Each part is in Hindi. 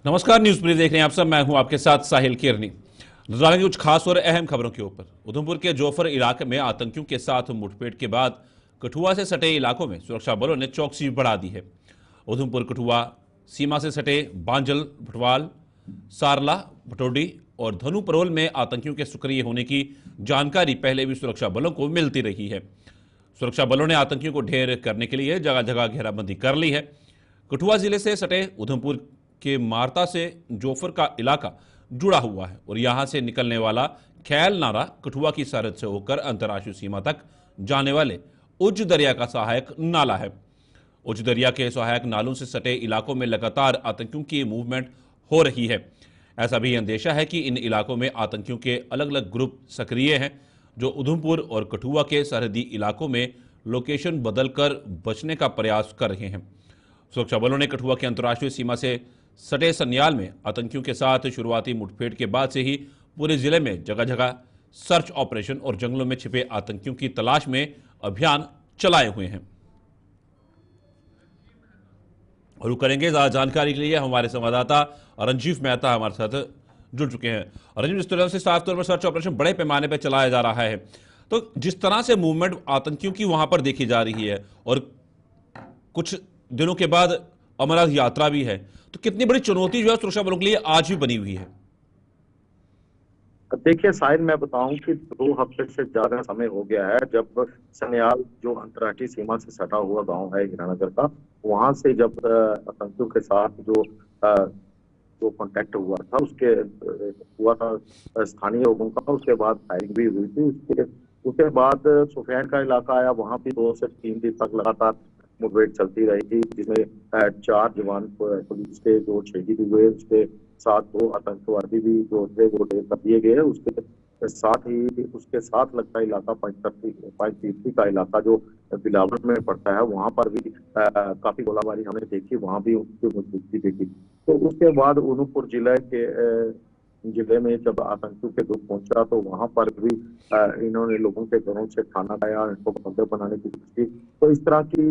नमस्कार, न्यूज प्लीज देख रहे हैं आप सब। मैं हूं आपके साथ साहिल किरनी। नजर डालेंगे कुछ खास और अहम खबरों के ऊपर। उधमपुर के जोफर इलाके में आतंकियों के साथ मुठभेड़ के बाद कठुआ से सटे इलाकों में सुरक्षा बलों ने चौकसी बढ़ा दी है। उधमपुर कठुआ सीमा से सटे बांजल, भटवाल, सारला, भटोडी और धनुपरोल में आतंकियों के सक्रिय होने की जानकारी पहले भी सुरक्षा बलों को मिलती रही है। सुरक्षा बलों ने आतंकियों को ढेर करने के लिए जगह जगह घेराबंदी कर ली है। कठुआ जिले से सटे उधमपुर के मारता से जोफर का इलाका जुड़ा हुआ है और यहां से निकलने वाला खैल नारा कठुआ की सरहद से होकर अंतर्राष्ट्रीय सीमा तक जाने वाले उच्च दरिया का सहायक नाला है। उच्च दरिया के सहायक नालों से सटे इलाकों में लगातार आतंकियों की मूवमेंट हो रही है। ऐसा भी अंदेशा है कि इन इलाकों में आतंकियों के अलग अलग ग्रुप सक्रिय हैं, जो उधमपुर और कठुआ के सरहदी इलाकों में लोकेशन बदलकर बचने का प्रयास कर रहे हैं। सुरक्षा बलों ने कठुआ के अंतर्राष्ट्रीय सीमा से सटे सन्याल में आतंकियों के साथ शुरुआती मुठभेड़ के बाद से ही पूरे जिले में जगह जगह सर्च ऑपरेशन और जंगलों में छिपे आतंकियों की तलाश में अभियान चलाए हुए हैं। और करेंगे ज्यादा जानकारी के लिए हमारे संवाददाता रंजीव मेहता हमारे साथ जुड़ चुके हैं। रंजीव, इस तरह से साफ तौर पर सर्च ऑपरेशन बड़े पैमाने पर चलाया जा रहा है, तो जिस तरह से मूवमेंट आतंकियों की वहां पर देखी जा रही है और कुछ दिनों के बाद अमरनाथ यात्रा भी है, तो कितनी बड़ी चुनौती जो है सुरक्षा बलों के लिए आज भी बनी हुई है? देखिए साहिल, मैं बताऊं कि 2 हफ्ते से ज्यादा समय हो गया है जब सन्याल जो अंतर्राष्ट्रीय सीमा से सटा हुआ गांव है हीरानगर का, वहां से जब आतंकियों के साथ जो कांटेक्ट हुआ था हुआ था स्थानीय लोगों का। उसके बाद फायरिंग भी हुई थी। उसके बाद सुफेन का इलाका आया, वहां भी 2 से 3 दिन तक लगातार मुठभेड़ चलती रही थी, जिसमें 4 जवान पुलिस के जो शहीद हुए, उसके साथ 2 आतंकवादी भी जो थे वो ढेर कर दिए गए। उसके साथ लगता इलाका पंचतीर्थी का इलाका जो बिलावर में पड़ता है, वहां पर भी काफी गोलाबारी हमने देखी, वहां भी उनकी मौजूदगी देखी। तो उसके बाद उधमपुर जिले में जब आतंकियों के ग्रुप पहुंचा तो वहां पर भी इन्होंने लोगों के घरों से खाना खाया, इनको बंदर बनाने की कोशिश की। तो इस तरह की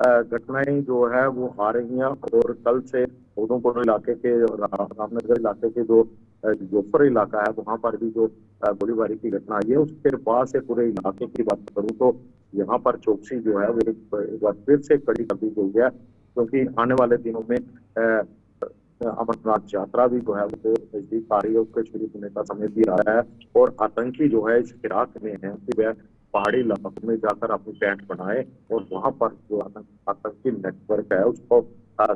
घटनाएं जो है वो आ रही हैं। और कल से उधमपुर इलाके के और रामनगर इलाके के जो जोफर इलाका है, वहां पर भी जो गोलीबारी की घटना आई है, उसके बाद से पूरे इलाके की बात करूं तो यहाँ पर चौकसी जो है वो एक बार फिर से कड़ी कर दी गई है, क्योंकि आने वाले दिनों में अमरनाथ यात्रा भी जो है वो नजदीक आ रही है, उसके शुरू होने का समय भी आ रहा है। और आतंकी जो है इस फिराक में है कि वह पहाड़ी इलाकों में जाकर अपनी टेंट बनाए और वहां पर जो आतंकी नेटवर्क है उसको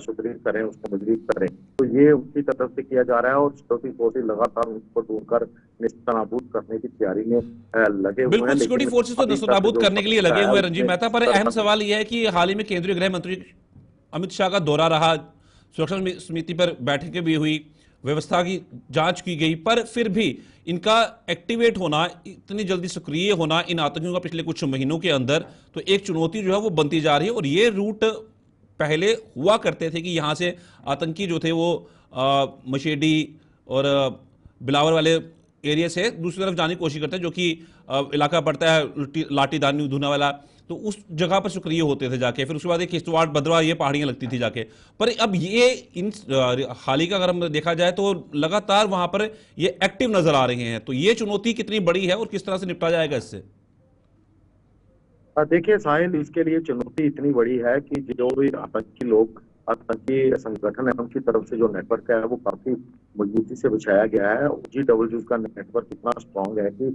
सुदृढ़ करें, उसको मजबूत करें। तो ये उनकी तरफ से किया जा रहा है और सिक्योरिटी फोर्सेज लगातार उनको ढूंढकर निस्तानाबूद करने की तैयारी में लगे हुए हैं। बिल्कुल, सिक्योरिटी लेकिन फोर्सेस तो अभी तक नस्तानाबूद जो करने के लिए समीक्षा लगे है हुए हैं रंजीव उसमें मेहता, पर अहम सवाल यह है कि हाल ही में केंद्रीय गृह मंत्री अमित शाह का दौरा रहा, सुरक्षा समिति पर बैठकें भी हुई, व्यवस्था की जांच की गई, पर फिर भी इनका एक्टिवेट होना, इतनी जल्दी सक्रिय होना इन आतंकियों का पिछले कुछ महीनों के अंदर, तो एक चुनौती जो है वो बनती जा रही है। और ये रूट पहले हुआ करते थे कि यहाँ से आतंकी जो थे वो मशेडी और बिलावर वाले एरिया से दूसरी तरफ जाने की कोशिश करते हैं, जो कि इलाका पड़ता है लाठी दानी धुना वाला, तो उस जगह पर सक्रिय होते थे जाके। फिर उसके बाद किश्तवाड़, भद्रवाह, ये पहाड़ियां लगती थी जाके। पर अब ये इन हाल ही का अगर हम देखा जाए तो लगातार वहां पर ये एक्टिव नजर आ रहे हैं, तो ये चुनौती कितनी बड़ी है और किस तरह से निपटा जाएगा इससे? देखिए साहिल, इसके लिए चुनौती इतनी बड़ी है कि जो भी आतंकी संगठन है, उनकी तरफ से जो नेटवर्क है वो काफी मजबूती से बिछाया गया है। OGWs का नेटवर्क इतना स्ट्रांग है कि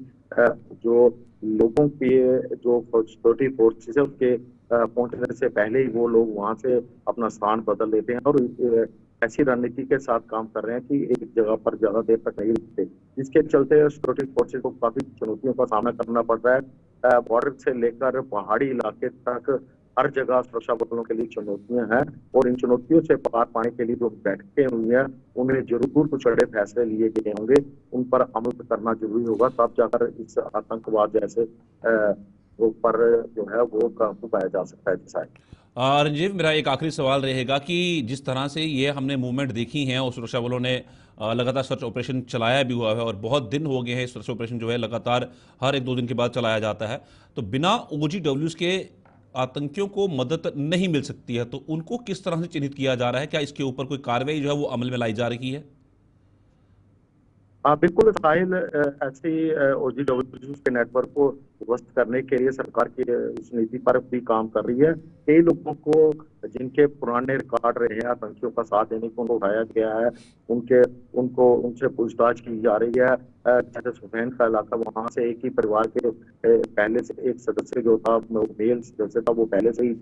जो लोगों के जो सिक्योरिटी फोर्सेस है उसके पहुंचने से पहले ही वो लोग वहां से अपना स्थान बदल लेते हैं और ऐसी रणनीति के साथ काम कर रहे हैं कि एक जगह पर ज्यादा देर तक नहीं रुकते, जिसके चलते सिक्योरिटी फोर्सेस को काफी चुनौतियों का सामना करना पड़ रहा है। बॉर्डर से लेकर पहाड़ी इलाके तक हर जगह सुरक्षा बलों के लिए चुनौतियां हैं और इन चुनौतियों से पार पाने के लिए जो बैठकें हुई हैं उनमें जरूर कुछ बड़े फैसले लिए गए होंगे, उन पर अमल करना जरूरी होगा, तब जाकर इस आतंकवाद जैसे पर जो है वो काबू पाया जा सकता है। जैसा रंजीव, मेरा एक आखिरी सवाल रहेगा कि जिस तरह से ये हमने मूवमेंट देखी है और सुरक्षा बलों ने लगातार सर्च ऑपरेशन चलाया भी हुआ है और बहुत दिन हो गए हैं, सर्च ऑपरेशन जो है लगातार हर 1-2 दिन के बाद चलाया जाता है, तो बिना OGWs के आतंकियों को मदद नहीं मिल सकती है, तो उनको किस तरह से चिन्हित किया जा रहा है? क्या इसके ऊपर कोई कार्रवाई जो है वो अमल में लाई जा रही है? हाँ बिल्कुल साहिल, ऐसी ओजीडब्ल्यू के नेटवर्क को ध्वस्त करने के लिए सरकार की इस नीति पर भी काम कर रही है। कई लोगों को जिनके पुराने रिकॉर्ड रहे हैं आतंकियों का साथ देने को, उनको उठाया गया है, उनके उनको उनसे पूछताछ की जा रही है। जैसे सुफैन का इलाका, वहां से एक ही परिवार के पहले से एक सदस्य जो था, मेल सदस्य था, वो पहले से ही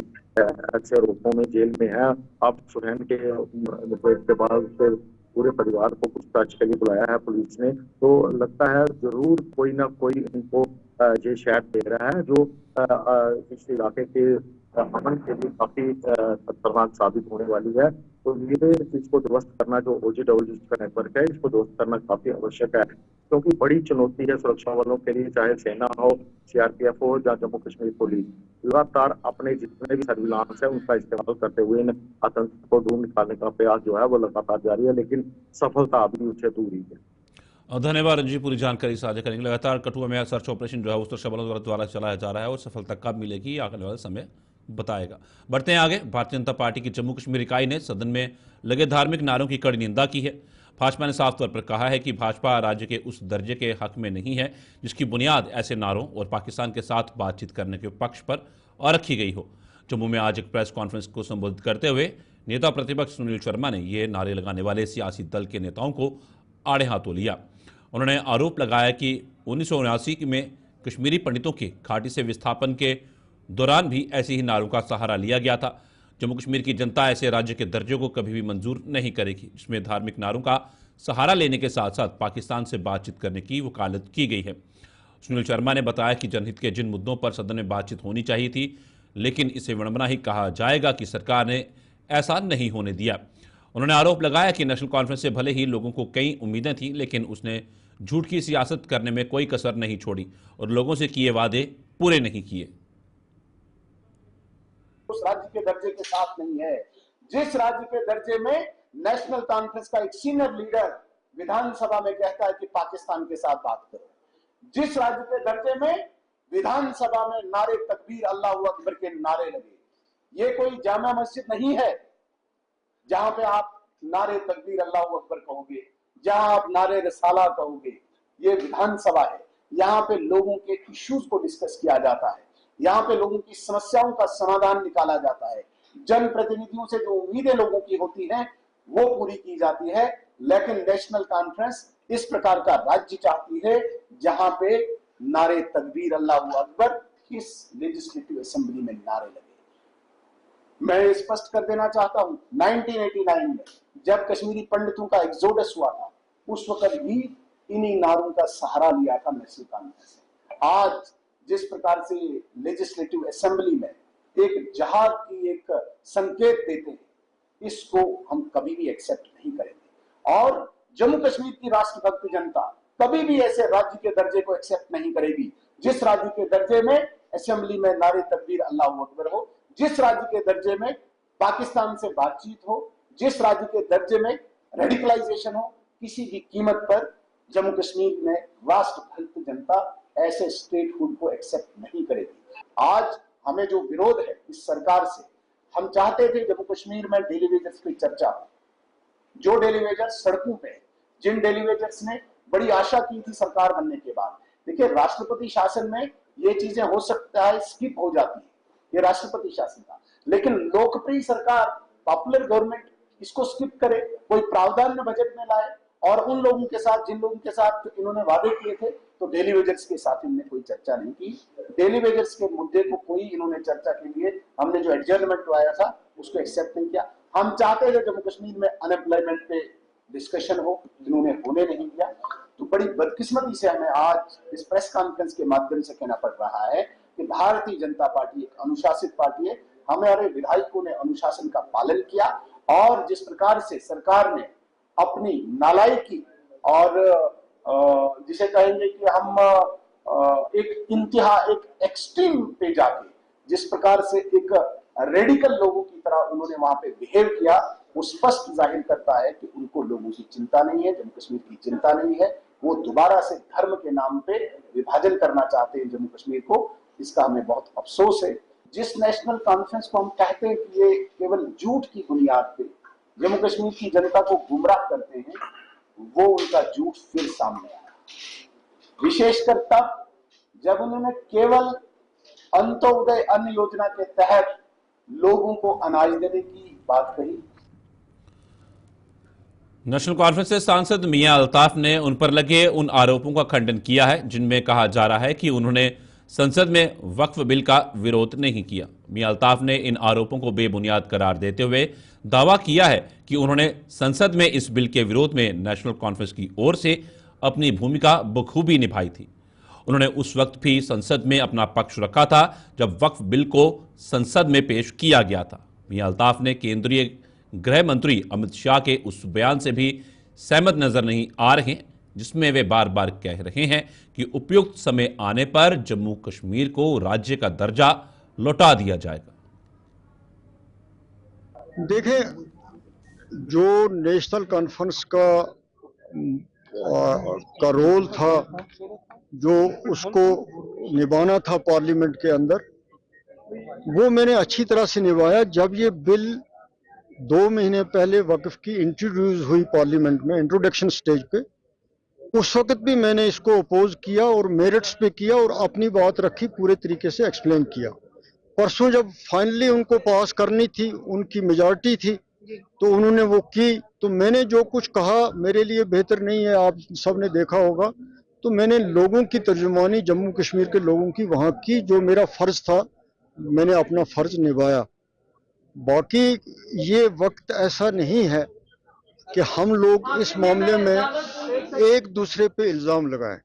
ऐसे आरोपों में जेल में है। अब सुफैन के बाद फिर पूरे परिवार को पूछताछ के लिए बुलाया है पुलिस ने। तो लगता है जरूर कोई ना कोई इनको ये शहर दे रहा है, जो इस इलाके के अमन के लिए काफी खतरनाक साबित होने वाली है। तो ये इसको ध्वस्त करना, जो ओजीडब्ल्यू का नेटवर्क है, इसको ध्वस्त करना काफी आवश्यक है, क्योंकि बड़ी चुनौती है सुरक्षा बलों के लिए, चाहे सेना हो, सीआरपीएफ हो या जम्मू कश्मीर पुलिस। लगातार अपने जितने भी सर्विलांस है उनका इस्तेमाल करते हुए इन आतंक को ढूंढ निकालने का प्रयास जो है वो लगातार जारी है, लेकिन सफलता अभी उससे दूर ही है। धन्यवाद रंजी, पूरी जानकारी साझा करेंगे। लगातार कठुआ में सर्च ऑपरेशन जो है उस सुरक्षा बलों द्वारा चलाया जा रहा है और सफलता कब मिलेगी ये आने वाला समय बताएगा। बढ़ते हैं आगे। भारतीय जनता पार्टी की जम्मू कश्मीर इकाई ने सदन में लगे धार्मिक नारों की कड़ी निंदा की है। भाजपा ने साफ तौर पर कहा है कि भाजपा राज्य के उस दर्जे के हक में नहीं है जिसकी बुनियाद ऐसे नारों और पाकिस्तान के साथ बातचीत करने के पक्ष पर और रखी गई हो। जम्मू में आज एक प्रेस कॉन्फ्रेंस को संबोधित करते हुए नेता प्रतिपक्ष सुनील शर्मा ने ये नारे लगाने वाले सियासी दल के नेताओं को आड़े हाथों लिया। उन्होंने आरोप लगाया कि 1979 में कश्मीरी पंडितों के घाटी से विस्थापन के दौरान भी ऐसे ही नारों का सहारा लिया गया था। जम्मू कश्मीर की जनता ऐसे राज्य के दर्जे को कभी भी मंजूर नहीं करेगी जिसमें धार्मिक नारों का सहारा लेने के साथ साथ पाकिस्तान से बातचीत करने की वकालत की गई है। सुनील शर्मा ने बताया कि जनहित के जिन मुद्दों पर सदन में बातचीत होनी चाहिए थी, लेकिन इसे विडंबना ही कहा जाएगा कि सरकार ने ऐसा नहीं होने दिया। उन्होंने आरोप लगाया कि नेशनल कॉन्फ्रेंस से भले ही लोगों को कई उम्मीदें थीं, लेकिन उसने झूठ की सियासत करने में कोई कसर नहीं छोड़ी और लोगों से किए वादे पूरे नहीं किए। उस राज्य के दर्जे के साथ नहीं है जिस राज्य के दर्जे में नेशनल कॉन्फ्रेंस का एक सीनियर लीडर विधानसभा में कहता है कि पाकिस्तान के साथ बात करो, जिस राज्य के दर्जे में विधानसभा में नारे तकबीर अल्लाह अकबर के नारे लगे। ये कोई जामा मस्जिद नहीं है जहां पे आप नारे तकबीर अल्लाह अकबर कहोगे, जहां आप नारे रसाला कहोगे। ये विधानसभा है, यहाँ पे लोगों के इश्यूज को डिस्कस किया जाता है, यहाँ पे लोगों की समस्याओं का समाधान निकाला जाता है, जनप्रतिनिधियों से जो उम्मीदें लोगों की होती हैं वो पूरी की जाती है। लेकिन नेशनल कॉन्फ्रेंस इस प्रकार का राज्य चाहती है जहां पे नारे तकबीर अल्लाह अकबर इस लेजिस्लेटिव असेंबली में नारे लगे। मैं स्पष्ट कर देना चाहता हूं, 1989 में जब कश्मीरी पंडितों का एक्सोडस हुआ था, उस वक्त भी इन्हीं नारों का सहारा लिया था नेशनल कॉन्फ्रेंस। आज जिस प्रकार से लेजिस्लेटिव असेंबली में एक जहाद की एक संकेत देते हैं, इसको हम कभी भी एक्सेप्ट नहीं करेंगे और जम्मू कश्मीर की राष्ट्रभक्त जनता कभी भी ऐसे राज्य के दर्जे को एक्सेप्ट नहीं करेगी जिस राज्य के दर्जे में असेंबली में नारे तकबीर अल्लाह अकबर हो, जिस राज्य के दर्जे में पाकिस्तान से बातचीत हो, जिस राज्य के दर्जे में रेडिकलाइजेशन हो। किसी भी कीमत पर जम्मू कश्मीर में राष्ट्रभक्त जनता ऐसे स्टेटहुड को एक्सेप्ट नहीं करेगी। आज हमें जो विरोध है इस सरकार से, हम चाहते थे जम्मू कश्मीर में डेली वेजर्स की चर्चा हो, जो डेली वेजर्स सड़कों पे, जिन डेली वेजर्स ने बड़ी आशा की थी सरकार बनने के बाद। देखिए, राष्ट्रपति शासन में ये चीजें हो सकता है स्किप हो जाती है, ये राष्ट्रपति शासन था, लेकिन लोकप्रिय सरकार, पॉपुलर गवर्नमेंट इसको स्किप करे, कोई प्रावधान में बजट में लाए और उन लोगों के साथ जिन लोगों के साथ इन्होंने वादे किए थे, तो डेली वेजर्स के साथ इन्होंने कोई चर्चा नहीं की। डेली वेजर्स के मुद्दे को कोई इन्होंने चर्चा के लिए हमने जो एडजर्नमेंट लाया था उसको एक्सेप्ट नहीं किया। हम चाहते थे जम्मू कश्मीर में अनएम्प्लॉयमेंट पे डिस्कशन हो, इन्होंने होने नहीं दिया। तो बड़ी बदकिस्मती से हमें आज इस प्रेस कॉन्फ्रेंस के माध्यम से कहना पड़ रहा है कि भारतीय जनता पार्टी एक अनुशासित पार्टी है। हमारे विधायकों ने अनुशासन का पालन किया और जिस प्रकार से सरकार ने अपनी नालायकी और जिसे कहेंगे कि हम एक इंतहा, एक एक्सट्रीम पे जाके जिस प्रकार से एक रेडिकल लोगों की तरह उन्होंने वहां पे बिहेव किया, वो स्पष्ट जाहिर करता है कि उनको लोगों की चिंता नहीं है, जम्मू कश्मीर की चिंता नहीं है। वो दोबारा से धर्म के नाम पे विभाजन करना चाहते हैं जम्मू कश्मीर को। इसका हमें बहुत अफसोस है। जिस नेशनल कॉन्फ्रेंस को हम कहते हैं कि ये केवल झूठ की बुनियाद पे जम्मू कश्मीर की जनता को गुमराह करते हैं, वो उनका झूठ फिर सामने आया। विशेषकर तब जब उन्होंने केवल अंत्योदय अन्न योजना के तहत लोगों को अनाज देने की बात कही। नेशनल कॉन्फ्रेंस से सांसद मियां अल्ताफ ने उन पर लगे उन आरोपों का खंडन किया है जिनमें कहा जा रहा है कि उन्होंने संसद में वक्फ बिल का विरोध नहीं किया। मियां अल्ताफ ने इन आरोपों को बेबुनियाद करार देते हुए दावा किया है कि उन्होंने संसद में इस बिल के विरोध में नेशनल कॉन्फ्रेंस की ओर से अपनी भूमिका बखूबी निभाई थी। उन्होंने उस वक्त भी संसद में अपना पक्ष रखा था जब वक्फ बिल को संसद में पेश किया गया था। मियां अल्ताफ ने केंद्रीय गृह मंत्री अमित शाह के उस बयान से भी सहमत नजर नहीं आ रहे हैं जिसमें वे बार बार कह रहे हैं कि उपयुक्त समय आने पर जम्मू कश्मीर को राज्य का दर्जा लौटा दिया जाएगा। देखें, जो नेशनल कॉन्फ्रेंस का रोल था, जो उसको निभाना था पार्लियामेंट के अंदर, वो मैंने अच्छी तरह से निभाया। जब ये बिल 2 महीने पहले वक्फ की इंट्रोड्यूस हुई पार्लियामेंट में, इंट्रोडक्शन स्टेज पे, उस वक्त भी मैंने इसको अपोज किया और मेरिट्स पे किया और अपनी बात रखी, पूरे तरीके से एक्सप्लेन किया। परसों जब फाइनली उनको पास करनी थी, उनकी मेजॉरिटी थी, तो उन्होंने वो की। तो मैंने जो कुछ कहा मेरे लिए बेहतर नहीं है, आप सब ने देखा होगा। तो मैंने लोगों की तर्जुमानी, जम्मू कश्मीर के लोगों की वहाँ की, जो मेरा फर्ज था, मैंने अपना फर्ज निभाया। बाकी ये वक्त ऐसा नहीं है कि हम लोग इस मामले में एक दूसरे पे इल्ज़ाम लगाएं।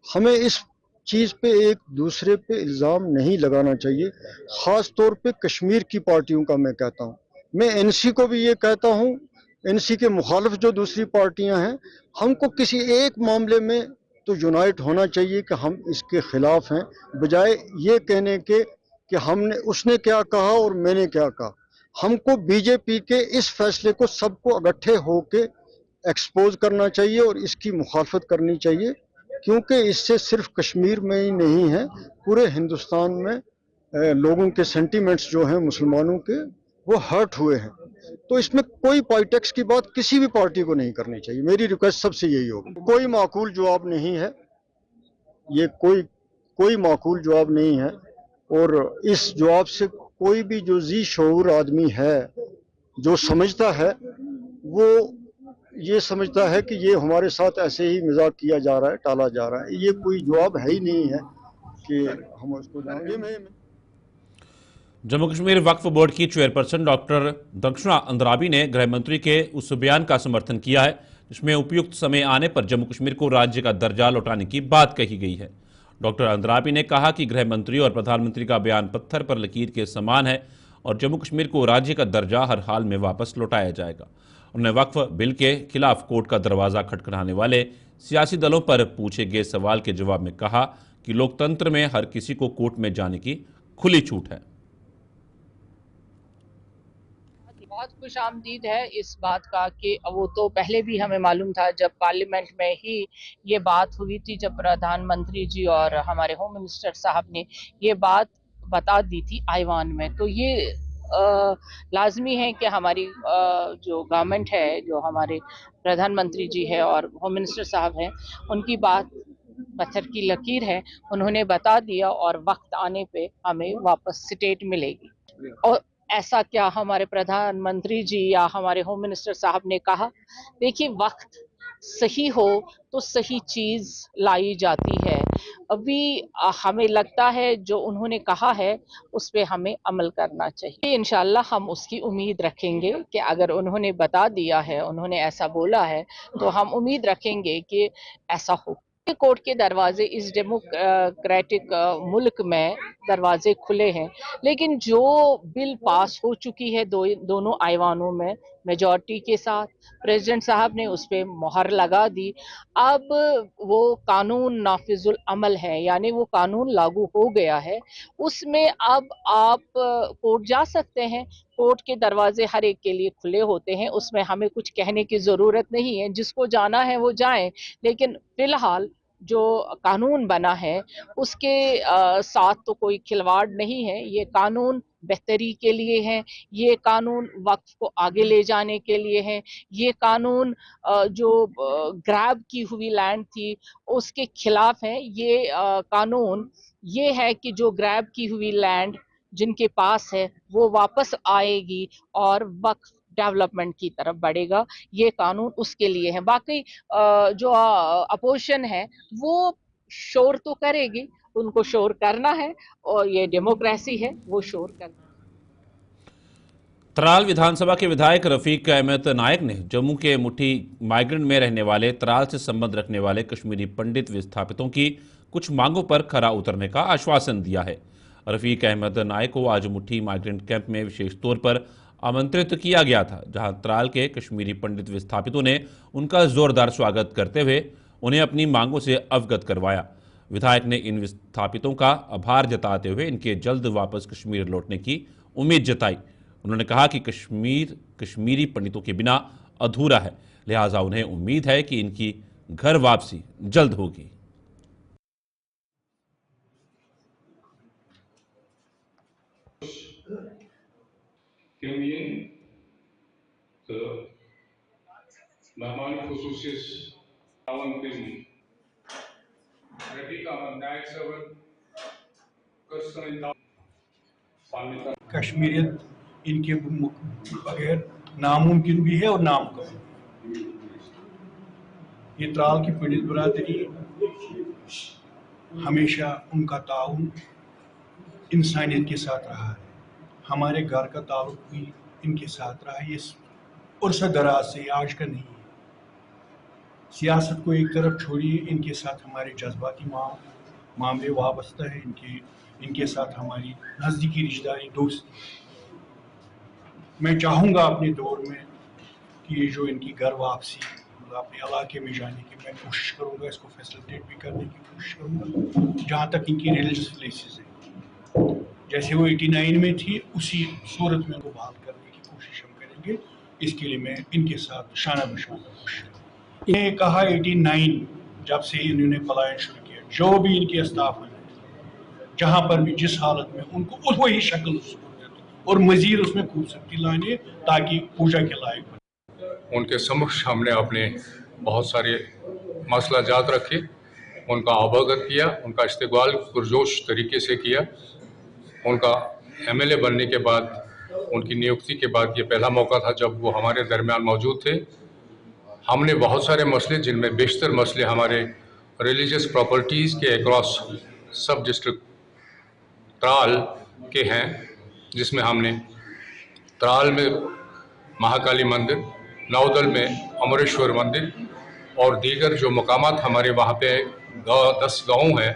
हमें इस चीज़ पे एक दूसरे पे इल्ज़ाम नहीं लगाना चाहिए, ख़ास तौर पे कश्मीर की पार्टियों का मैं कहता हूँ। मैं एनसी को भी ये कहता हूँ, एनसी के मुखालिफ जो दूसरी पार्टियां हैं, हमको किसी एक मामले में तो यूनाइट होना चाहिए कि हम इसके खिलाफ हैं, बजाय ये कहने के कि हमने, उसने क्या कहा और मैंने क्या कहा। हमको बीजेपी के इस फैसले को सबको इकट्ठे होके एक्सपोज करना चाहिए और इसकी मुखालफत करनी चाहिए, क्योंकि इससे सिर्फ कश्मीर में ही नहीं है, पूरे हिंदुस्तान में लोगों के सेंटीमेंट्स जो हैं मुसलमानों के, वो हर्ट हुए हैं। तो इसमें कोई पॉलिटिक्स की बात किसी भी पार्टी को नहीं करनी चाहिए। मेरी रिक्वेस्ट सबसे यही होगी। कोई माकूल जवाब नहीं है, ये कोई माकूल जवाब नहीं है। और इस जवाब से कोई भी जो जी शऊर आदमी है, जो समझता है, वो ये समझता है कि ये हमारे साथ ऐसे ही मजाक किया जा रहा है, टाला जा रहा है। ये कोई जवाब है ही नहीं है कि हम उसको जानेंगे। जम्मू कश्मीर वक्फ बोर्ड की चेयरपर्सन डॉक्टर दक्षिणा अंद्राबी ने गृह मंत्री के उस बयान का समर्थन किया है जिसमें उपयुक्त समय आने पर जम्मू कश्मीर को राज्य का दर्जा लौटाने की बात कही गई है। डॉक्टर अंद्राबी ने कहा कि गृह मंत्री और प्रधानमंत्री का बयान पत्थर पर लकीर के समान है और जम्मू कश्मीर को राज्य का दर्जा हर हाल में वापस लौटाया जाएगा। उन्होंने वक्फ बिल के खिलाफ कोर्ट का दरवाजा खटखटाने वाले सियासी दलों पर पूछे गए सवाल के जवाब में कहा कि लोकतंत्र में हर किसी को कोर्ट में जाने की खुली छूट है। बहुत खुश आमदीद है इस बात का कि वो तो पहले भी हमें मालूम था, जब पार्लियामेंट में ही ये बात हुई थी, जब प्रधानमंत्री जी और हमारे होम मिनिस्टर साहब ने ये बात बता दी थी आईवान में। तो ये लाजमी है कि हमारी जो गवर्नमेंट है, जो हमारे प्रधानमंत्री जी है और होम मिनिस्टर साहब हैं, उनकी बात पत्थर की लकीर है। उन्होंने बता दिया और वक्त आने पे हमें वापस स्टेट मिलेगी। और ऐसा क्या हमारे प्रधानमंत्री जी या हमारे होम मिनिस्टर साहब ने कहा? देखिए, वक्त सही हो तो सही चीज लाई जाती है। अभी हमें लगता है जो उन्होंने कहा है उस पे हमें अमल करना चाहिए। इंशाल्लाह हम उसकी उम्मीद रखेंगे कि अगर उन्होंने बता दिया है, उन्होंने ऐसा बोला है, तो हम उम्मीद रखेंगे कि ऐसा हो। कोर्ट के दरवाजे इस डेमोक्रेटिक मुल्क में दरवाजे खुले हैं, लेकिन जो बिल पास हो चुकी है दोनों आईवानों में मेजॉरिटी के साथ, प्रेसिडेंट साहब ने उस पर मोहर लगा दी। अब वो कानून नाफिजुल अमल है, यानी वो कानून लागू हो गया है। उसमें अब आप कोर्ट जा सकते हैं। कोर्ट के दरवाजे हर एक के लिए खुले होते हैं, उसमें हमें कुछ कहने की ज़रूरत नहीं है। जिसको जाना है वो जाएं, लेकिन फिलहाल जो कानून बना है उसके साथ तो कोई खिलवाड़ नहीं है। ये कानून बेहतरी के लिए है, ये कानून वक्फ को आगे ले जाने के लिए है, ये कानून जो ग्रैब की हुई लैंड थी उसके खिलाफ है। ये कानून ये है कि जो ग्रैब की हुई लैंड जिनके पास है वो वापस आएगी और वक्फ डेवलपमेंट की तरफ बढ़ेगा। ये कानून उसके लिए है। बाकी जो अपोजिशन है वो शोर तो करेगी, उनको शोर करना है और ये डेमोक्रेसी है, वो शोर करना। त्राल विधानसभा के विधायक रफीक अहमद नायक ने जम्मू के मुठी माइग्रेंट में रहने वाले त्राल से संबंध रखने वाले कश्मीरी पंडित विस्थापितों की कुछ मांगों पर खरा उतरने का आश्वासन दिया है। रफीक अहमद नायक को आज मुठी माइग्रेंट कैंप में विशेष तौर पर आमंत्रित किया गया था, जहां त्राल के कश्मीरी पंडित विस्थापितों ने उनका जोरदार स्वागत करते हुए उन्हें अपनी मांगों से अवगत करवाया। विधायक ने इन विस्थापितों का आभार जताते हुए इनके जल्द वापस कश्मीर लौटने की उम्मीद जताई। उन्होंने कहा कि कश्मीर कश्मीरी पंडितों के बिना अधूरा है, लिहाजा उन्हें उम्मीद है कि इनकी घर वापसी जल्द होगी। मेहमान खुसूसियत कश्मीरियत इनके बगैर नामुमकिन भी है और नामुमकिन। ये त्राल की पंडित बरादरी हमेशा उनका ताउन इंसानियत के साथ रहा है। हमारे घर का ताल्लुक भी इनके साथ रहा है। ये उर्सा दराज से आज का नहीं है। सियासत को एक तरफ छोड़िए, इनके साथ हमारे जज्बाती मामले वाबस्ता है। इनके साथ हमारी नज़दीकी रिश्तेदारी दोस्ती। मैं चाहूँगा अपने दौर में कि ये जो इनकी घर वापसी अपने इलाके में जाने की मैं कोशिश करूँगा, इसको फैसिलिटेट भी करने की कोशिश करूँगा। जहाँ तक इनकी रिलीजियस प्लेसेस हैं, जैसे वो 89 में थी उसी सूरत में उनको बहाल करने की कोशिश हम करेंगे। इसके लिए मैं इनके साथ शाना बशाना कोशिश करूँगा। इन्हें कहा 89 जब से इन्होंने पलायन शुरू किया, जो भी इनके स्टाफ हैं जहाँ पर भी जिस हालत में उनको वही शक्ल और मजीद उसमें खूबसूरती लाने ताकि पूजा के लायक बने। उनके समक्ष हमने अपने बहुत सारे मसला जात रखे, उनका अवगत किया, उनका इस्तकबाल पुरजोश तरीके से किया। उनका MLA बनने के बाद, उनकी नियुक्ति के बाद ये पहला मौका था जब वो हमारे दरमियान मौजूद थे। हमने बहुत सारे मसले, जिनमें बेशतर मसले हमारे रिलीजियस प्रॉपर्टीज़ के अक्रॉस सब डिस्ट्रिक्ट त्राल के हैं, जिसमें हमने त्राल में महाकाली मंदिर, नौदल में अमरेश्वर मंदिर और दीगर जो मकामात हमारे वहाँ पे 10 गाँव हैं,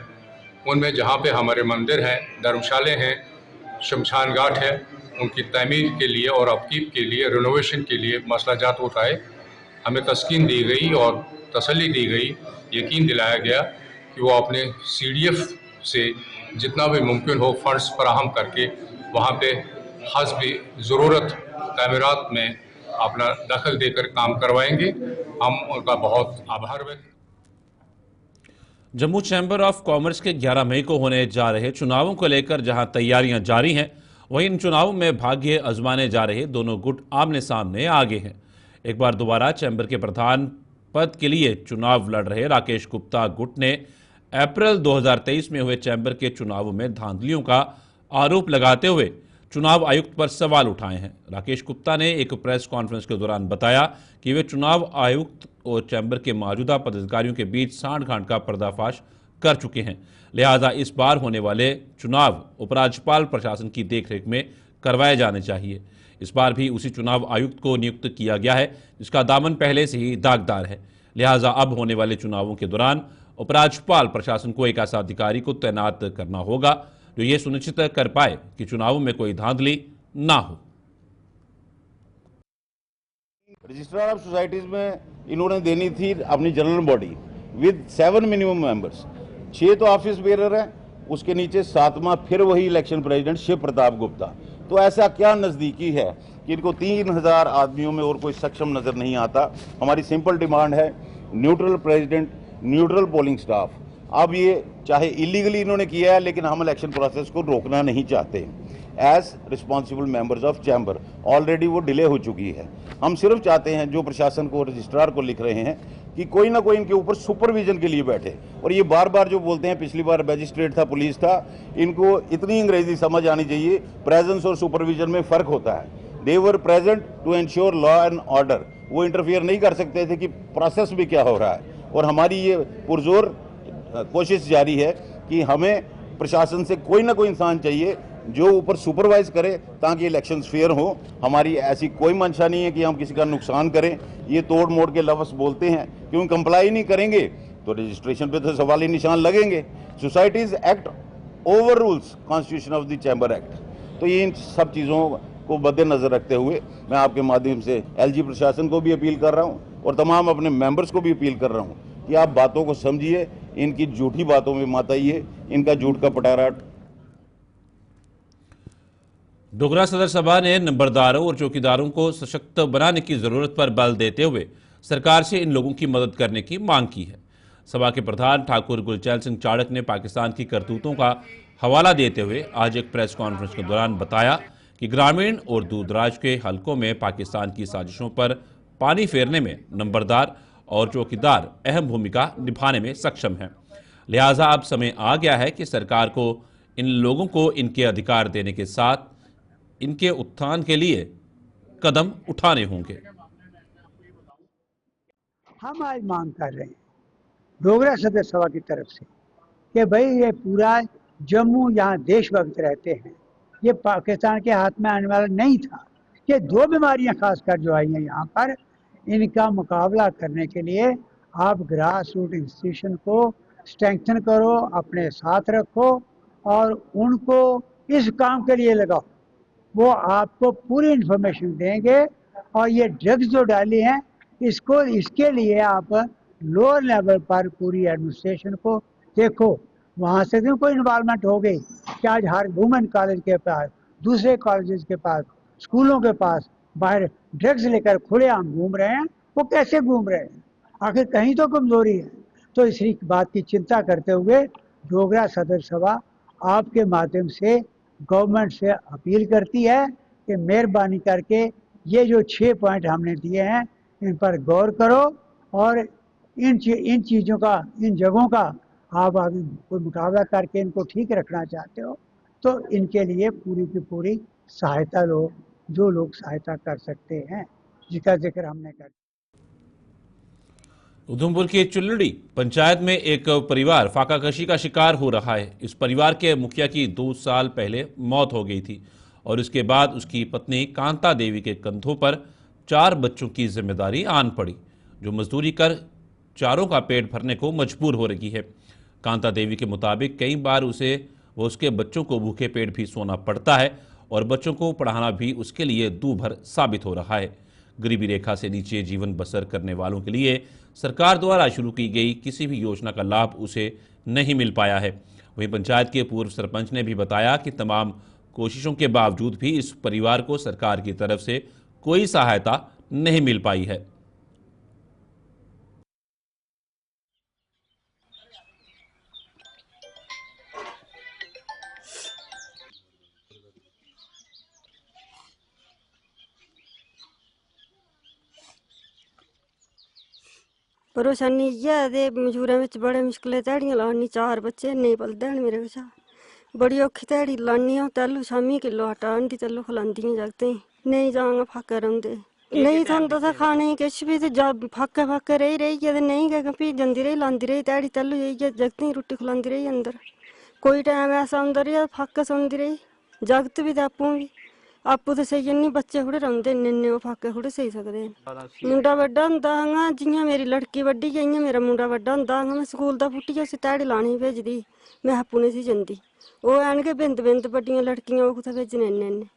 उनमें जहाँ पे हमारे मंदिर हैं, धर्मशाले हैं, शमशान घाट है, उनकी तमीर के लिए और अपकीप के लिए, रिनोवेशन के लिए मसला जात उठाए। हमें तस्कीन दी गई और तसल्ली दी गई, यकीन दिलाया गया कि वो अपने CDF से जितना भी मुमकिन हो फंड्स फराहम करके वहाँ पे हस्ब ज़रूरत तमीरात में अपना दखल देकर काम करवाएंगे। हम उनका बहुत आभार व्यक्त। जम्मू चैम्बर ऑफ कॉमर्स के 11 मई को होने जा रहे चुनावों को लेकर जहां तैयारियां जारी हैं, वहीं इन चुनावों में भाग्य आजमाने जा रहे दोनों गुट आमने सामने आगे हैं। एक बार दोबारा चैम्बर के प्रधान पद के लिए चुनाव लड़ रहे राकेश गुप्ता गुट ने अप्रैल 2023 में हुए चैम्बर के चुनावों में धांधलियों का आरोप लगाते हुए चुनाव आयुक्त पर सवाल उठाए हैं। राकेश गुप्ता ने एक प्रेस कॉन्फ्रेंस के दौरान बताया कि वे चुनाव आयुक्त और चैम्बर के मौजूदा पदाधिकारियों के बीच सांठ-गांठ का पर्दाफाश कर चुके हैं, लिहाजा इस बार होने वाले चुनाव उपराज्यपाल प्रशासन की देखरेख में करवाए जाने चाहिए। इस बार भी उसी चुनाव आयुक्त को नियुक्त किया गया है जिसका दामन पहले से ही दागदार है, लिहाजा अब होने वाले चुनावों के दौरान उपराज्यपाल प्रशासन को एक ऐसा अधिकारी को तैनात करना होगा जो ये सुनिश्चित कर पाए कि चुनावों में कोई धांधली ना हो। रजिस्ट्रार ऑफ सोसाइटीज में इन्होंने देनी थी अपनी general body with 7 minimum members, 6 तो ऑफिस बेरर हैं, उसके नीचे 7वां फिर वही इलेक्शन प्रेसिडेंट शिव प्रताप गुप्ता। तो ऐसा क्या नज़दीकी है कि इनको 3000 आदमियों में और कोई सक्षम नज़र नहीं आता। हमारी सिंपल डिमांड है neutral president neutral polling staff. अब ये चाहे इलीगली इन्होंने किया है, लेकिन हम इलेक्शन प्रोसेस को रोकना नहीं चाहते। As responsible members of chamber already वो डिले हो चुकी है। हम सिर्फ चाहते हैं, जो प्रशासन को, रजिस्ट्रार को लिख रहे हैं, कि कोई ना कोई इनके ऊपर सुपरविजन के लिए बैठे। और ये बार बार जो बोलते हैं, पिछली बार मैजिस्ट्रेट था, पुलिस था, इनको इतनी अंग्रेजी समझ आनी चाहिए, प्रेजेंस और सुपरविजन में फ़र्क होता है। They were present to ensure law and order. वो इंटरफियर नहीं कर सकते थे कि प्रोसेस भी क्या हो रहा है। और हमारी ये पुरजोर कोशिश जारी है कि हमें प्रशासन से कोई ना कोई इंसान चाहिए जो ऊपर सुपरवाइज करे, ताकि इलेक्शंस फेयर हो। हमारी ऐसी कोई मंशा नहीं है कि हम किसी का नुकसान करें। ये तोड़ मोड़ के लफ्ज़ बोलते हैं, क्यों कंप्लाई नहीं करेंगे तो रजिस्ट्रेशन पे तो सवाली निशान लगेंगे। Societies act over rules constitution of the chamber act. तो ये इन सब चीज़ों को मद्देनजर रखते हुए मैं आपके माध्यम से एलजी प्रशासन को भी अपील कर रहा हूँ और तमाम अपने मेंबर्स को भी अपील कर रहा हूँ कि आप बातों को समझिए, इनकी झूठी बातों में मत आइए, इनका झूठ का पटारा। डोगरा सदर सभा ने नंबरदारों और चौकीदारों को सशक्त बनाने की जरूरत पर बल देते हुए सरकार से इन लोगों की मदद करने की मांग की है। सभा के प्रधान ठाकुर गुलचैन सिंह चाड़क ने पाकिस्तान की करतूतों का हवाला देते हुए आज एक प्रेस कॉन्फ्रेंस के दौरान बताया कि ग्रामीण और दूरदराज के हलकों में पाकिस्तान की साजिशों पर पानी फेरने में नंबरदार और चौकीदार अहम भूमिका निभाने में सक्षम हैं। लिहाजा अब समय आ गया है कि सरकार को इन लोगों को इनके अधिकार देने के साथ इनके उत्थान के लिए कदम उठाने होंगे। हम आज मांग कर रहे हैं डोगरा सदर सभा की तरफ से कि भाई ये पूरा जम्मू यहाँ देशभक्त रहते हैं, ये पाकिस्तान के हाथ में आने वाला नहीं था। ये दो बीमारियां खासकर जो आई हैं यहाँ पर, इनका मुकाबला करने के लिए आप ग्रास रूट इंस्टीट्यूशन को स्ट्रेंथन करो, अपने साथ रखो और उनको इस काम के लिए लगाओ। वो आपको पूरी इन्फॉर्मेशन देंगे और ये ड्रग्स जो डाली हैं इसके लिए आप लोअर लेवल पर पूरी एडमिनिस्ट्रेशन को देखो, वहाँ से भी कोई इन्वॉल्वमेंट हो गई कि आज हर वुमेन कॉलेज के पास, दूसरे कॉलेजेस के पास, स्कूलों के पास बाहर ड्रग्स लेकर खुलेआम घूम रहे हैं। वो कैसे घूम रहे हैं? आखिर कहीं तो कमजोरी है। तो इसी बात की चिंता करते हुए डोगरा सदर सभा आपके माध्यम से गवर्नमेंट से अपील करती है कि मेहरबानी करके ये जो 6 पॉइंट हमने दिए हैं इन पर गौर करो और इन चीज़ों का, इन जगहों का आप आगे कोई मुकाबला करके इनको ठीक रखना चाहते हो तो इनके लिए पूरी की पूरी सहायता लो, जो लोग सहायता कर सकते हैं, जिसका जिक्र हमने कर। उधमपुर के चुल्लड़ी पंचायत में एक परिवार फाकाकशी का शिकार हो रहा है। इस परिवार के मुखिया की 2 साल पहले मौत हो गई थी और उसके बाद उसकी पत्नी कांता देवी के कंधों पर 4 बच्चों की जिम्मेदारी आन पड़ी, जो मजदूरी कर चारों का पेट भरने को मजबूर हो रही है। कांता देवी के मुताबिक कई बार उसके बच्चों को भूखे पेट भी सोना पड़ता है और बच्चों को पढ़ाना भी उसके लिए दूभर साबित हो रहा है। गरीबी रेखा से नीचे जीवन बसर करने वालों के लिए सरकार द्वारा शुरू की गई किसी भी योजना का लाभ उसे नहीं मिल पाया है। वहीं पंचायत के पूर्व सरपंच ने भी बताया कि तमाम कोशिशों के बावजूद भी इस परिवार को सरकार की तरफ से कोई सहायता नहीं मिल पाई है। परेशानी इ'यै ते मजूरें बिच बड़े मुश्कलें ध्याड़ियां लानी। 4 बच्चे नेईं पलदे न मेरे कशा। बड़ी औखी ध्याड़ी लानी अ'ऊं। तैलूं शामीं किलो आटा आंदी तैलूं खलांदी जागतें गी। नेईं जाङ फाके रौंदे, नेईं थ्होंदा ते खाने गी किश बी ते फाके रेहियै ते नेईं गै फ्ही जंदी रेही लांदी रेही ध्याड़ी। तैलूं जाइयै जागतें गी रुट्टी खलांदी रेही अंदर। कोई टाइम ऐसा औंदा रेहा फाके सौंदी रेही, जागत बी ते आपूं ते सेई जन्नी। बच्चे थोड़े रौंदे इन्ने ओह् फाके थोड़े सेई सकदे न। मुंडा बड्डा होंदा हा, जियां मेरी लड़की बड्डी ऐ इ'यां मेरा मुंडा बड्डा होंदा हा। मैं स्कूल दा पुट्टियै उसी ध्याड़ी लाने गी भेजदी, मैं आपूं नेईं सी जंदी। ओह् हैन गै बिंद बड्डियां लड़कियां, ओह् कुत्थै भेजने इन्ने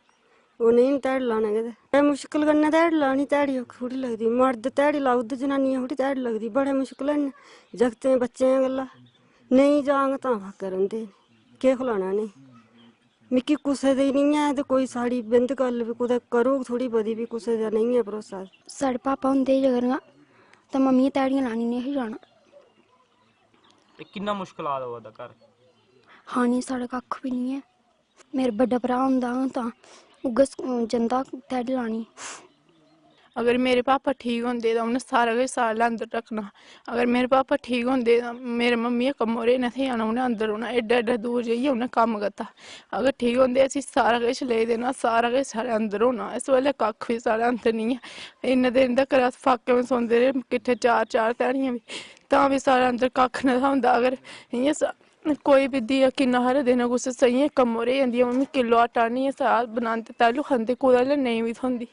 ओह् नेईं ध्याड़ी लाने कदें। मुश्कल कन्नै ध्याड़ी लानी, ध्याड़ी औखी थोड़ी लगदी। मर्द ध्याड़ी लाई ओड़दे, जनानियां थोड़ी ध्याड़ी लगदी। बड़े मुश्कल न जागतें बच्चें गल्ला। नेईं जाङ तां फाके रौंदे, केह् खलाना इ'नें। मिकी कुसै दी निं ऐ ते कोई साढ़ी बिंद गल्ल बी कुतै करोग थोड़ी बधी बी, कुसै दा नेईं ऐ भरोसा। साढ़े पापा होंदे जगरियां ते मम्मी ध्याड़ियां लानी नहीं जाना। ते किन्ना मुश्कलात होआ दा घर? हाँ नहीं साढ़े कक्ख भी नहीं है। मेरा बड्डा भरा होंदा तां उ'ऐ जंदा ध्याड़ी लानी। अगर मेरे पापा ठीक होंदे तां उ'नें सारा किश साढ़े अंदर रखना। अगर मेरे पापा ठीक होंदे तां मेरे मम्मी कम्म पर नेईं थे जाना, उ'नें अंदर रौह्ना, एड्डा एड्डा दूर जाइयै उ'नें कम्म करता। अगर ठीक होंदे असें सारा किश लेई देना, सारा किश साढ़े अंदर होना। इस बेल्लै कक्ख बी साढ़े अंदर नहीं है। इन्ने दिन तक्कर अस फाके में सौंदे रेह् किट्ठे चार चार ध्याड़ियां बी, तां बी साढ़े अंदर कक्ख नेईं होंदा। अगर इ'यां कोई भी दिया किन्ना हारे दिन कुसै सइयें कम्म पर जंदियां मम्मी किलो आटा आह्नियै साग बनांदे तैलू खंदे, कुदै बेल्लै नेईं बी थ्होंदी।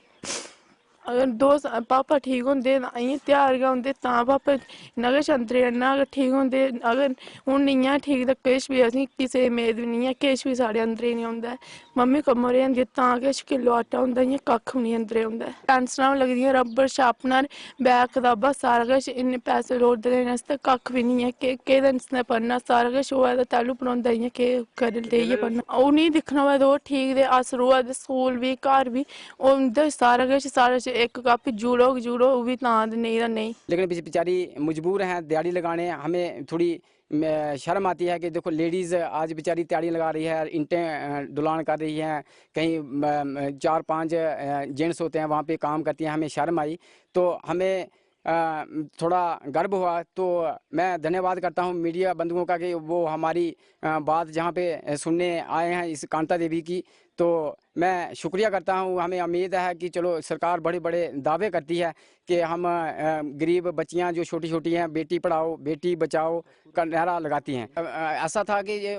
अगर पापा ठीक होंदे तां इ'यां ध्यार गै होंदे तां पापा इन्ना किश अंदरै आह्नना। अगर ठीक होंदे, अगर हून निं ऐ ठीक ते किश बी असेंगी किसै मेद बी निं ऐ, किश बी साढ़े अंदरै निं औंदा ऐ। मम्मी कम्म पर जंदी तां किश किलो आटा होंदा, इ'यां कक्ख बी निं अंदरै औंदा ऐ। पैंसलां लगदियां, रबड़ शार्पनर बैग कताबां सारा किश, इन्ने पैसे लोड़दे देने आस्तै कक्ख बी निं ऐ। केह् दिन पढ़ना, सारा किश होऐ ते तैलू पढ़ोंदा, इ'यां केह् करी लेइयै पढ़ना। उ'नेंगी दिक्खना होऐ ते ओह् ठीक ते अस रोआ दे स्कूल बी घर बी, उं'दा सारा किश साढ़े एक कापी जुड़ोग वो भी तां नहीं तो नहीं। लेकिन बेचारी मजबूर हैं दिहाड़ी लगाने। हमें थोड़ी शर्म आती है कि देखो लेडीज़ आज बेचारी दिहाड़ी लगा रही है, ईंटें डुलान कर रही हैं, कहीं 4-5 जेंट्स होते हैं वहाँ पे काम करती हैं। हमें शर्म आई तो हमें थोड़ा गर्व हुआ। तो मैं धन्यवाद करता हूँ मीडिया बंधुओं का कि वो हमारी बात जहाँ पे सुनने आए हैं इस कांता देवी की, तो मैं शुक्रिया करता हूँ। हमें उम्मीद है कि चलो सरकार बड़े बड़े दावे करती है कि हम गरीब बच्चियाँ जो छोटी छोटी हैं, बेटी पढ़ाओ बेटी बचाओ का नारा लगाती हैं। ऐसा था कि ये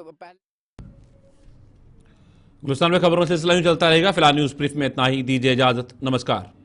गुलस्तान में खबरों का सिलसिला यूं चलता रहेगा। फिलहाल न्यूज ब्रीफ में इतना ही, दीजिए इजाजत, नमस्कार।